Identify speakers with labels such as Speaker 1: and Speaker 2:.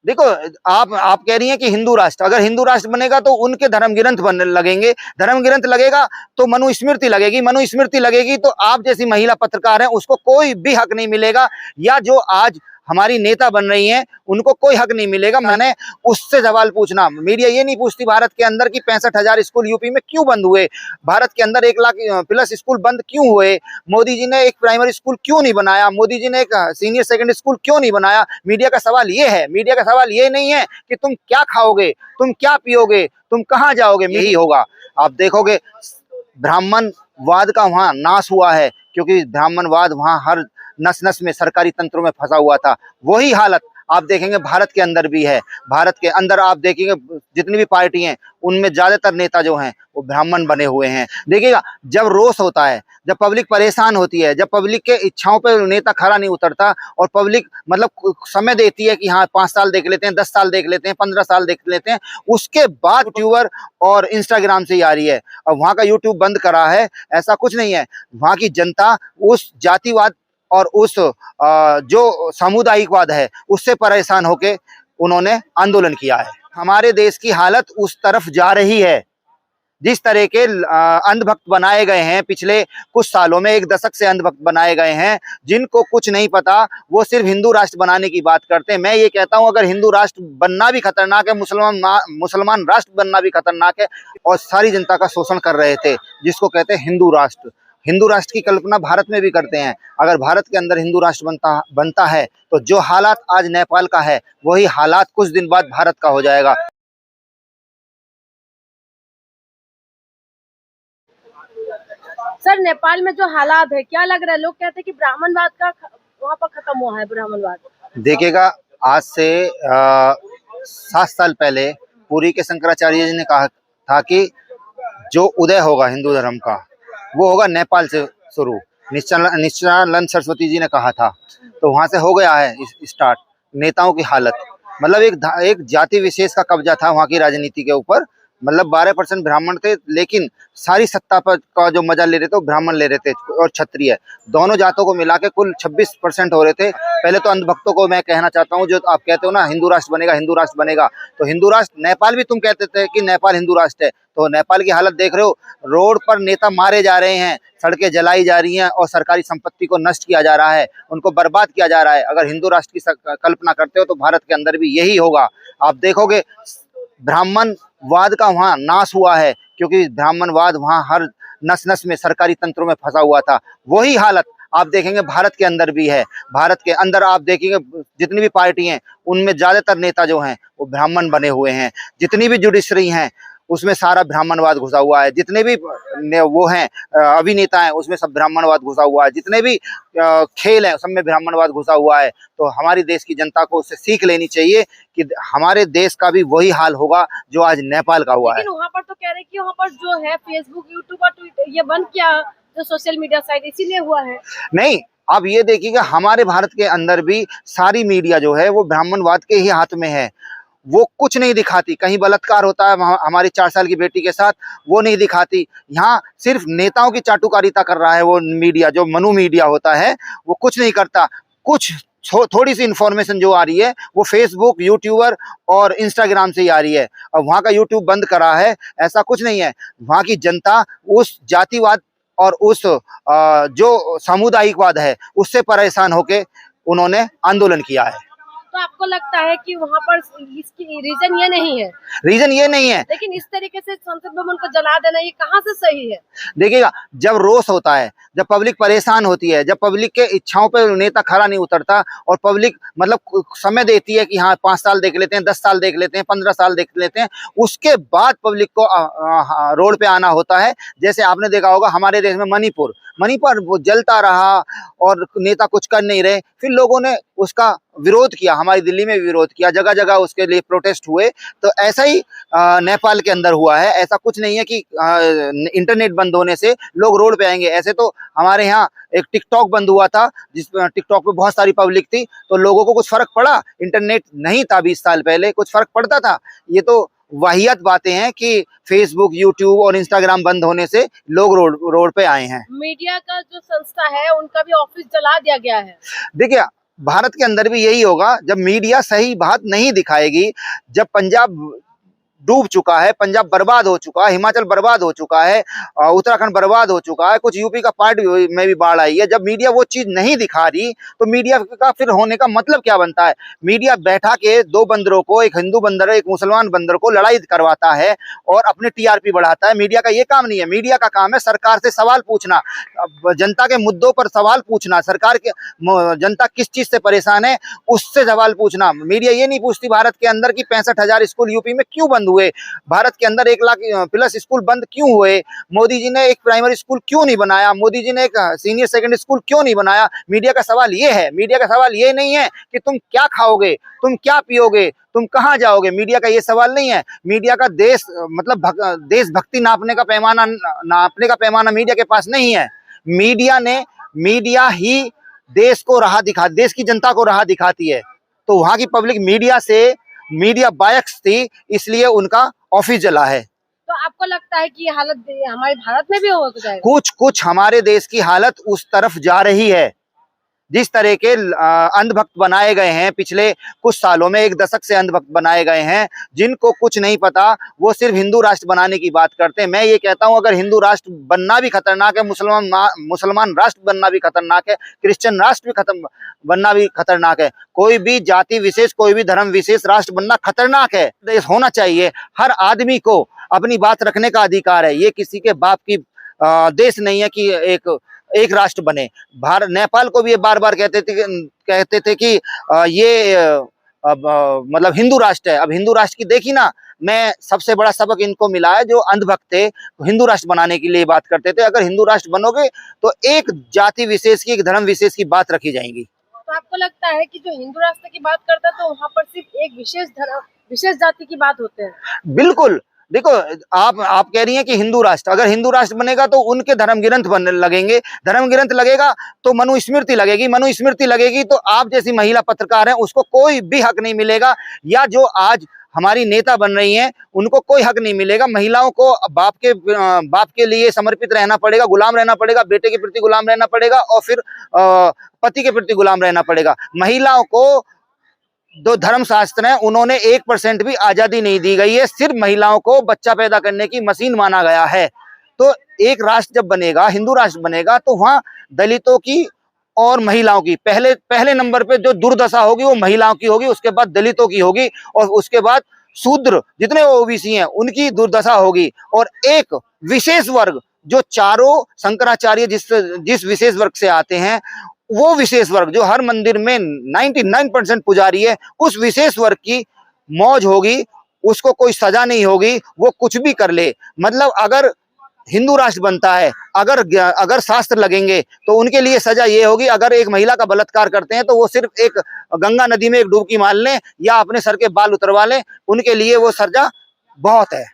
Speaker 1: देखो, आप कह रही हैं कि हिंदू राष्ट्र, अगर हिंदू राष्ट्र बनेगा तो उनके धर्म ग्रंथ बनने लगेंगे, धर्म ग्रंथ लगेगा तो मनुस्मृति लगेगी, मनुस्मृति लगेगी तो आप जैसी महिला पत्रकार हैं उसको कोई भी हक नहीं मिलेगा, या जो आज हमारी नेता बन रही हैं उनको कोई हक नहीं मिलेगा। मैंने उससे सवाल पूछना, मीडिया ये नहीं पूछती भारत के अंदर की 65,000 स्कूल यूपी में क्यों बंद हुए, भारत के अंदर 1 लाख प्लस स्कूल बंद क्यों हुए, मोदी जी ने एक प्राइमरी स्कूल क्यों नहीं बनाया, मोदी जी ने एक सीनियर सेकेंडरी स्कूल क्यों नहीं बनाया। मीडिया का सवाल ये है, मीडिया का सवाल ये नहीं है कि तुम क्या खाओगे, तुम क्या पियोगे, तुम कहाँ जाओगे, यही होगा। आप देखोगे ब्राह्मणवाद का वहां नाश हुआ है, क्योंकि ब्राह्मणवाद वहां हर नस नस में सरकारी तंत्रों में फंसा हुआ था। वही हालत आप देखेंगे भारत के अंदर भी है। भारत के अंदर आप देखेंगे जितनी भी पार्टी हैं उनमें ज्यादातर नेता जो हैं वो ब्राह्मण बने हुए हैं। देखिएगा, जब रोष होता है, जब पब्लिक परेशान होती है, जब पब्लिक के इच्छाओं पे नेता खरा नहीं उतरता और पब्लिक मतलब समय देती है कि हाँ 5 साल देख लेते हैं, 10 साल देख लेते हैं, 15 साल देख लेते हैं, उसके बाद यूट्यूबर और इंस्टाग्राम से ही आ रही है। अब वहाँ का यूट्यूब बंद करा है, ऐसा कुछ नहीं है। वहाँ की जनता उस जातिवाद और उस जो सामुदायिकवाद है उससे परेशान होके उन्होंने आंदोलन किया है। हमारे देश की हालत उस तरफ जा रही है। जिस तरह के अंधभक्त बनाए गए हैं पिछले कुछ सालों में, 1 दशक से अंधभक्त बनाए गए हैं, जिनको कुछ नहीं पता, वो सिर्फ हिंदू राष्ट्र बनाने की बात करते हैं। मैं ये कहता हूं, अगर हिंदू राष्ट्र बनना भी खतरनाक है, मुसलमान राष्ट्र बनना भी खतरनाक है। और सारी जनता का शोषण कर रहे थे, जिसको कहते हैं हिंदू राष्ट्र। हिंदू राष्ट्र की कल्पना भारत में भी करते हैं। अगर भारत के अंदर हिंदू राष्ट्र बनता है तो जो हालात आज नेपाल का है वही हालात कुछ दिन बाद भारत का हो जाएगा।
Speaker 2: सर, नेपाल में जो हालात है, क्या लग रहा है? लोग कहते हैं कि ब्राह्मणवाद का वहाँ पर खत्म हुआ है, ब्राह्मणवाद।
Speaker 1: देखिएगा, आज से 7 साल पहले पुरी के शंकराचार्य जी ने कहा था कि जो उदय होगा हिंदू धर्म का वो होगा नेपाल से शुरू। नित्यानंद सरस्वती जी ने कहा था, तो वहां से हो गया है स्टार्ट। नेताओं की हालत मतलब एक जाति विशेष का कब्जा था वहां की राजनीति के ऊपर। मतलब 12% ब्राह्मण थे, लेकिन सारी सत्ता पर का जो मजा ले रहे थे वो ब्राह्मण ले रहे थे और क्षत्रिय, दोनों जातों को मिला के कुल 26% हो रहे थे। पहले तो अंधभक्तों को मैं कहना चाहता हूँ, जो आप कहते हो ना हिंदू राष्ट्र बनेगा, हिंदू राष्ट्र बनेगा, तो हिंदू राष्ट्र नेपाल भी तुम कहते थे कि नेपाल हिंदू राष्ट्र है, तो नेपाल की हालत देख रहे हो। रोड पर नेता मारे जा रहे हैं, सड़कें जलाई जा रही हैं और सरकारी संपत्ति को नष्ट किया जा रहा है, उनको बर्बाद किया जा रहा है। अगर हिंदू राष्ट्र की कल्पना करते हो तो भारत के अंदर भी यही होगा। आप देखोगे ब्राह्मणवाद का वहां नाश हुआ है, क्योंकि ब्राह्मणवाद वहां हर नस नस में सरकारी तंत्रों में फंसा हुआ था। वही हालत आप देखेंगे भारत के अंदर भी है। भारत के अंदर आप देखेंगे जितनी भी पार्टी हैं उनमें ज्यादातर नेता जो हैं वो ब्राह्मण बने हुए हैं। जितनी भी जुडिशरी हैं उसमें सारा ब्राह्मणवाद घुसा हुआ है। जितने भी वो हैं अभिनेता हैं उसमें सब ब्राह्मणवाद घुसा हुआ है। जितने भी खेल हैं सब में ब्राह्मणवाद घुसा हुआ है। तो हमारी देश की जनता को उससे सीख लेनी चाहिए कि हमारे देश का भी वही हाल होगा जो आज नेपाल का हुआ है।
Speaker 2: लेकिन वहाँ पर तो कह रहे हैं कि वहाँ पर जो है फेसबुक, यूट्यूब और ट्विटर ये बंद किया, जो सोशल मीडिया साइट, इसीलिए हुआ है। नहीं,
Speaker 1: अब ये देखिएगा, हमारे भारत के अंदर भी सारी मीडिया जो है वो ब्राह्मणवाद के ही हाथ में है। वो कुछ नहीं दिखाती। कहीं बलात्कार होता है हमारी 4 साल की बेटी के साथ, वो नहीं दिखाती। यहाँ सिर्फ नेताओं की चाटुकारिता कर रहा है वो मीडिया, जो मनु मीडिया होता है, वो कुछ नहीं करता। कुछ थोड़ी सी इन्फॉर्मेशन जो आ रही है वो फेसबुक, यूट्यूबर और इंस्टाग्राम से ही आ रही है। अब वहाँ का यूट्यूब बंद करा है, ऐसा कुछ नहीं है। वहाँ की जनता उस जातिवाद और उस जो सामुदायिकवाद है उससे परेशान होके उन्होंने आंदोलन किया है।
Speaker 2: तो आपको लगता है कि वहाँ पर इसकी रीजन ये नहीं है?
Speaker 1: रीजन ये नहीं है,
Speaker 2: लेकिन इस तरीके से संसद भवन को जला देना ये कहाँ से सही है?
Speaker 1: देखिएगा, जब रोष होता है, जब पब्लिक परेशान होती है, जब पब्लिक के इच्छाओं पे नेता खरा नहीं उतरता और पब्लिक मतलब समय देती है कि हाँ 5 साल देख लेते हैं, 10 साल देख लेते हैं, 15 साल देख लेते हैं, उसके बाद पब्लिक को रोड पे आना होता है। जैसे आपने देखा होगा हमारे देश में मणिपुर वो जलता रहा और नेता कुछ कर नहीं रहे, फिर लोगों ने उसका विरोध किया। हमारी दिल्ली में विरोध किया, जगह जगह उसके लिए प्रोटेस्ट हुए। तो ऐसा ही नेपाल के अंदर हुआ है। ऐसा कुछ नहीं है कि इंटरनेट बंद होने से लोग रोड पे आएंगे। ऐसे तो हमारे यहाँ एक टिकटॉक बंद हुआ था, जिसमें टिकटॉक पे बहुत सारी पब्लिक थी, तो लोगों को कुछ फर्क पड़ा? इंटरनेट नहीं था 20 साल पहले, कुछ फर्क पड़ता था? ये तो वाहियात बातें हैं कि फेसबुक, यूट्यूब और इंस्टाग्राम बंद होने से लोग रोड पे आए हैं।
Speaker 2: मीडिया का जो संस्था है उनका भी ऑफिस जला दिया गया है।
Speaker 1: देखिए, भारत के अंदर भी यही होगा जब मीडिया सही बात नहीं दिखाएगी। जब पंजाब डूब चुका है, पंजाब बर्बाद हो चुका है, हिमाचल बर्बाद हो चुका है, उत्तराखंड बर्बाद हो चुका है, कुछ यूपी का पार्ट में भी बाढ़ आई है। जब मीडिया वो चीज नहीं दिखा रही तो मीडिया का फिर होने का मतलब क्या बनता है? मीडिया बैठा के दो बंदरों को, एक हिंदू बंदर एक मुसलमान बंदर को लड़ाई करवाता है और अपने टीआरपी बढ़ाता है। मीडिया का ये काम नहीं है। मीडिया का काम है सरकार से सवाल पूछना, जनता के मुद्दों पर सवाल पूछना, सरकार के जनता किस चीज से परेशान है उससे सवाल पूछना। मीडिया ये नहीं पूछती भारत के अंदर की 65,000 स्कूल यूपी में क्यों बंद हुए, भारत के अंदर 1 लाख प्लस स्कूल बंद क्यों हुए, मोदी जी ने एक प्राइमरी स्कूल क्यों नहीं बनाया, मोदी जी ने एक सीनियर सेकेंडरी स्कूल क्यों नहीं बनाया। मीडिया का सवाल ये है। मीडिया का सवाल ये नहीं है कि तुम क्या खाओगे, तुम क्या पियोगे, तुम कहां जाओगे। मीडिया का ये सवाल नहीं है। मीडिया का देश मतलब देशभक्ति नापने का पैमाना मीडिया के पास नहीं है। मीडिया ही देश को राह दिखा, देश की जनता को राह दिखाती है। तो वहां की पब्लिक मीडिया बायक्स थी, इसलिए उनका ऑफिस जला है।
Speaker 2: तो आपको लगता है कि ये हालत हमारे भारत में भी हो जाएगा?
Speaker 1: कुछ हमारे देश की हालत उस तरफ जा रही है। जिस तरह के अंधभक्त बनाए गए हैं पिछले कुछ सालों में, 1 दशक से अंधभक्त बनाए गए हैं, जिनको कुछ नहीं पता, वो सिर्फ हिंदू राष्ट्र बनाने की बात करते हैं। मैं ये कहता हूं अगर हिंदू राष्ट्र बनना भी खतरनाक है, मुसलमान राष्ट्र बनना भी खतरनाक है, क्रिश्चियन राष्ट्र भी बनना भी खतरनाक है, कोई भी जाति विशेष, कोई भी धर्म विशेष राष्ट्र बनना खतरनाक है। देश होना चाहिए, हर आदमी को अपनी बात रखने का अधिकार है। ये किसी के बाप की देश नहीं है कि एक राष्ट्र बने। भारत नेपाल को भी ये बार बार कहते थे कि ये मतलब हिंदू राष्ट्र है। अब हिंदू राष्ट्र की देखी ना, मैं सबसे बड़ा सबक इनको मिला है जो अंधभक्त थे, हिंदू राष्ट्र बनाने के लिए बात करते थे। अगर हिंदू राष्ट्र बनोगे तो एक जाति विशेष की, एक धर्म विशेष की बात रखी जाएगी।
Speaker 2: तो आपको लगता है कि जो हिंदू राष्ट्र की बात करता है तो वहाँ पर सिर्फ एक विशेष धर्म, विशेष जाति की बात होते हैं?
Speaker 1: बिल्कुल। देखो, आप कह रही हैं कि हिंदू राष्ट्र, अगर हिंदू राष्ट्र बनेगा तो उनके धर्म ग्रंथ बनने लगेंगे, धर्म ग्रंथ लगेगा तो मनुस्मृति लगेगी, मनुस्मृति लगेगी तो आप जैसी महिला पत्रकार हैं उसको कोई भी हक नहीं मिलेगा, या जो आज हमारी नेता बन रही हैं उनको कोई हक नहीं मिलेगा। महिलाओं को बाप के लिए समर्पित रहना पड़ेगा, गुलाम रहना पड़ेगा, बेटे के प्रति गुलाम रहना पड़ेगा और फिर पति के प्रति गुलाम रहना पड़ेगा। महिलाओं को दो धर्मशास्त्र हैं, उन्होंने 1% भी आजादी नहीं दी गई है, सिर्फ महिलाओं को बच्चा पैदा करने की मशीन माना गया है। तो एक राष्ट्र जब बनेगा, हिंदू राष्ट्र बनेगा, तो वहां दलितों की और महिलाओं की पहले नंबर पे जो दुर्दशा होगी वो महिलाओं की होगी, उसके बाद दलितों की होगी और उसके बाद शूद्र जितने ओबीसी हैं उनकी दुर्दशा होगी। और एक विशेष वर्ग जो चारों शंकराचार्य जिस विशेष वर्ग से आते हैं, वो विशेष वर्ग जो हर मंदिर में 99% पुजारी है, उस विशेष वर्ग की मौज होगी, उसको कोई सजा नहीं होगी, वो कुछ भी कर ले। मतलब अगर हिंदू राष्ट्र बनता है, अगर शास्त्र लगेंगे तो उनके लिए सजा ये होगी, अगर एक महिला का बलात्कार करते हैं तो वो सिर्फ एक गंगा नदी में एक डुबकी मार लें या अपने सर के बाल उतरवा लें, उनके लिए वो सजा बहुत है।